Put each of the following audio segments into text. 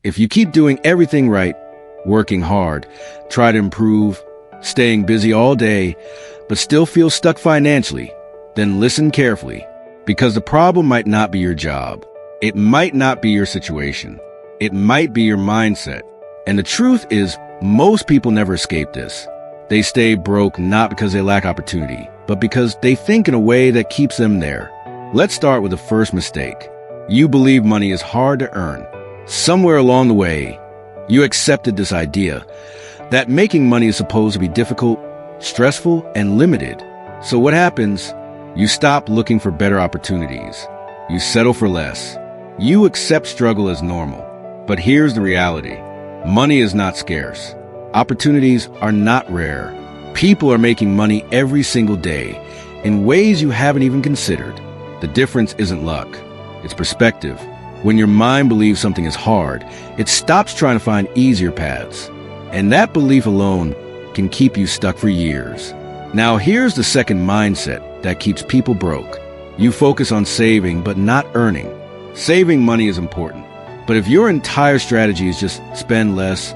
If you keep doing everything right, working hard, try to improve, staying busy all day, but still feel stuck financially, then listen carefully, because the problem might not be your job. It might not be your situation. It might be your mindset. And the truth is, most people never escape this. They stay broke not because they lack opportunity, but because they think in a way that keeps them there. Let's start with the first mistake. You believe money is hard to earn. Somewhere along the way, you accepted this idea that making money is supposed to be difficult, stressful, and limited. So what happens? You stop looking for better opportunities. You settle for less. You accept struggle as normal. But here's the reality. Money is not scarce. Opportunities are not rare. People are making money every single day in ways you haven't even considered. The difference isn't luck. It's perspective. When your mind believes something is hard, it stops trying to find easier paths. And that belief alone can keep you stuck for years. Now here's the second mindset that keeps people broke. You focus on saving but not earning. Saving money is important, but if your entire strategy is just spend less,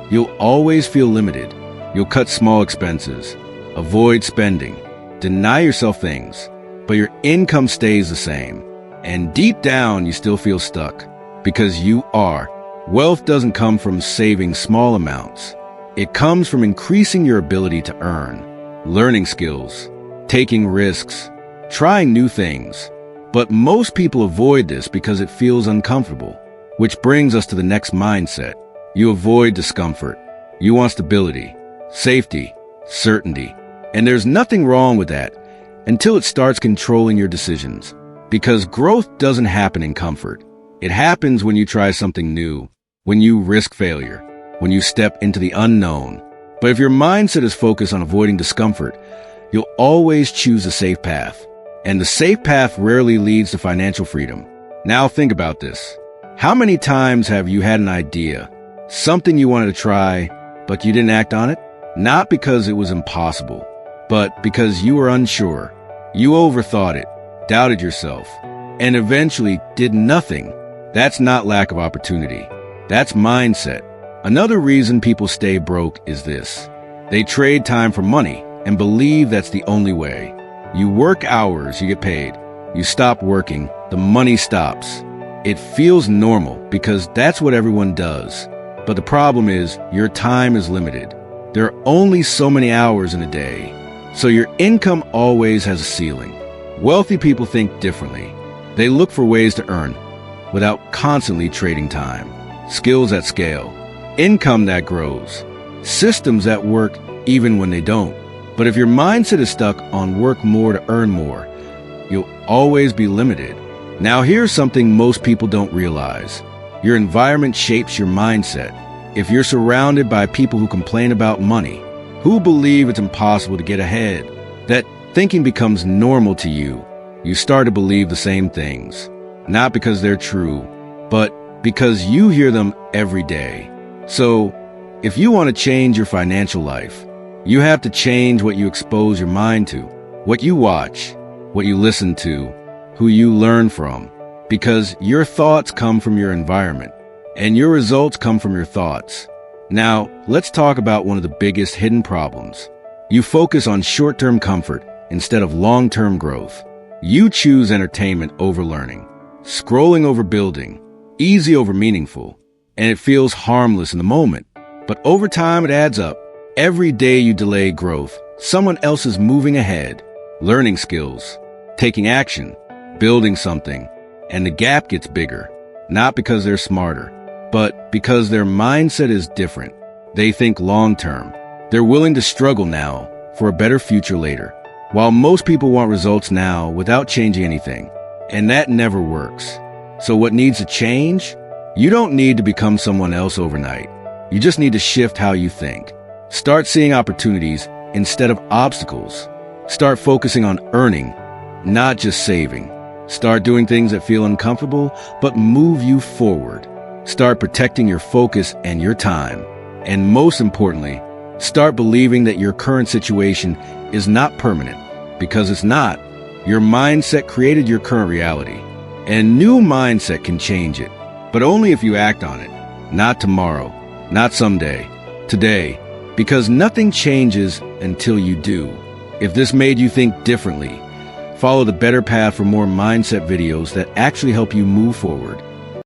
you'll always feel limited. You'll cut small expenses, avoid spending, deny yourself things, but your income stays the same. And deep down, you still feel stuck because you are. Wealth doesn't come from saving small amounts. It comes from increasing your ability to earn, learning skills, taking risks, trying new things. But most people avoid this because it feels uncomfortable, which brings us to the next mindset. You avoid discomfort. You want stability, safety, certainty. And there's nothing wrong with that until it starts controlling your decisions. Because growth doesn't happen in comfort. It happens when you try something new, when you risk failure, when you step into the unknown. But if your mindset is focused on avoiding discomfort, you'll always choose a safe path. And the safe path rarely leads to financial freedom. Now think about this. How many times have you had an idea, something you wanted to try, but you didn't act on it? Not because it was impossible, but because you were unsure. You overthought it, doubted yourself, and eventually did nothing. That's not lack of opportunity. That's mindset. Another reason people stay broke is this. They trade time for money and believe that's the only way. You work hours, you get paid. You stop working, the money stops. It feels normal because that's what everyone does. But the problem is your time is limited. There are only so many hours in a day, so your income always has a ceiling. Wealthy people think differently. They look for ways to earn without constantly trading time. Skills that scale, income that grows, systems that work even when they don't. But if your mindset is stuck on work more to earn more, you'll always be limited. Now here's something most people don't realize. Your environment shapes your mindset. If you're surrounded by people who complain about money, who believe it's impossible to get ahead, that thinking becomes normal to you, you start to believe the same things. Not because they're true, but because you hear them every day. So, if you want to change your financial life, you have to change what you expose your mind to, what you watch, what you listen to, who you learn from. Because your thoughts come from your environment, and your results come from your thoughts. Now, let's talk about one of the biggest hidden problems. You focus on short-term comfort instead of long-term growth. You choose entertainment over learning, scrolling over building, easy over meaningful, and it feels harmless in the moment. But over time, it adds up. Every day you delay growth, someone else is moving ahead, learning skills, taking action, building something, and the gap gets bigger, not because they're smarter, but because their mindset is different. They think long-term. They're willing to struggle now for a better future later, while most people want results now without changing anything. And that never works. So what needs to change? You don't need to become someone else overnight. You just need to shift how you think. Start seeing opportunities instead of obstacles. Start focusing on earning, not just saving. Start doing things that feel uncomfortable, but move you forward. Start protecting your focus and your time. And most importantly, start believing that your current situation is not permanent, because it's not. Your mindset created your current reality. And new mindset can change it, but only if you act on it. Not tomorrow, not someday, today, because nothing changes until you do. If this made you think differently, follow the Better Path for more mindset videos that actually help you move forward.